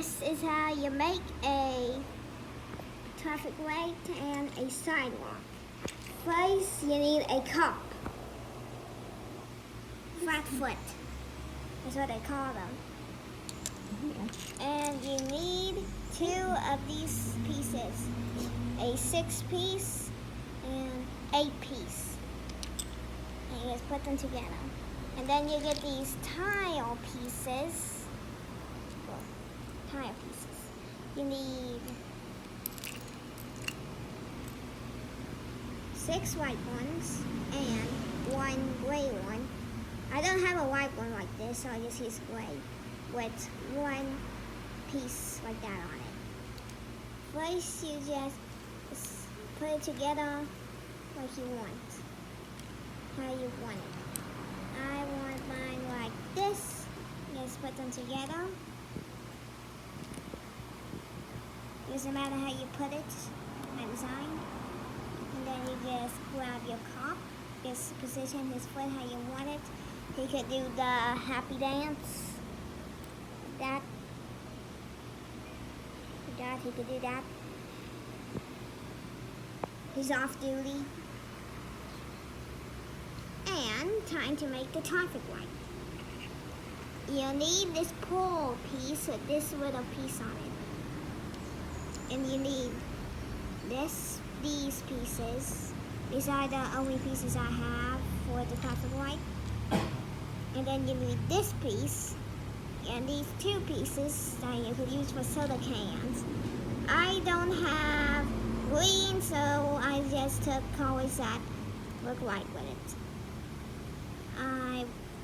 This is how you make a traffic light and a sidewalk. First, you need a cup. Flat foot. That's what they call them. And you need 2 of these pieces. A 6-piece and 8-piece. And you just put them together. And then you get these tile pieces. Tile pieces. You need 6 white ones and 1 gray one. I don't have a white one like this, so I just use gray with 1 piece like that on it. First, you just put it together like you want. How you want it. I want mine like this. Just put them together. Doesn't matter how you put it, my design. And then you just grab your cup, just position his foot how you want it. He could do the happy dance. That. He could do that. He's off duty. And time to make the traffic light. You'll need this pole piece with this little piece on it. And you need these pieces. These are the only pieces I have for the traffic light. And then you need this piece and these 2 pieces that you could use for soda cans. I don't have green, so I just took colors that look like with it.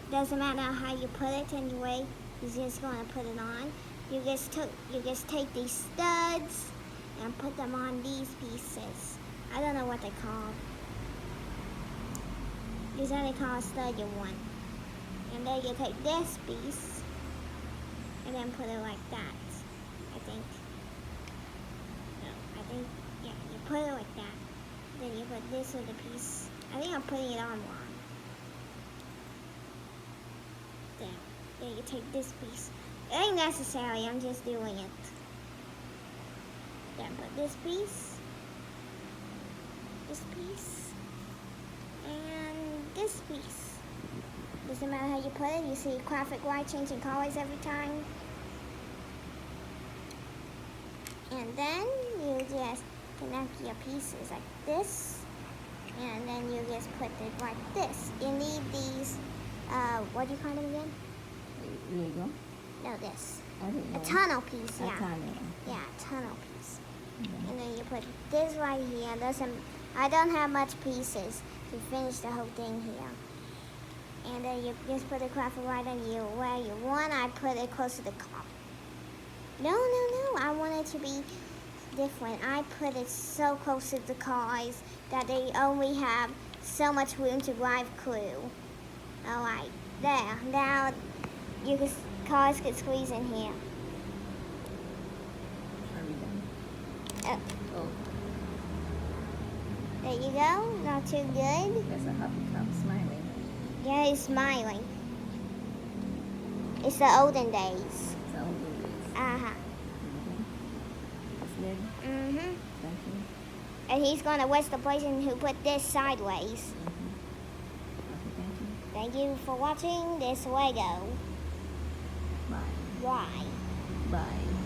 Doesn't matter how you put it anyway. You're just going to put it on. You just take these studs and put them on these pieces. I don't know what they're called. These are called stud you want. And then you take this piece and then put it like that. I think. Yeah, you put it like that. Then you put this other piece. I think I'm putting it on wrong. Then you take this piece. It ain't necessary, I'm just doing it. Then put this piece, and this piece. Doesn't matter how you put it, you see traffic light changing colors every time. And then you just connect your pieces like this, and then you just put it like this. You need these, what do you call them again? Lego? No, this. I don't know. A tunnel piece, yeah. A tunnel. Yeah, tunnel piece. And then you put this right here. I don't have much pieces to finish the whole thing here. And then you just put the traffic light on you where you want. I put it close to the car. No. I want it to be different. I put it so close to the cars that they only have so much room to drive through. Alright, there. Now cars could squeeze in here. Are we done? Oh. There you go. Not too good. That's a happy cup smiling. Yeah, he's smiling. It's the olden days. It's the olden days. Uh-huh. That's good. Mm-hmm. Thank you. And he's going to wish the person who put this sideways. Okay, Thank you for watching this Lego. Bye. Why? Bye.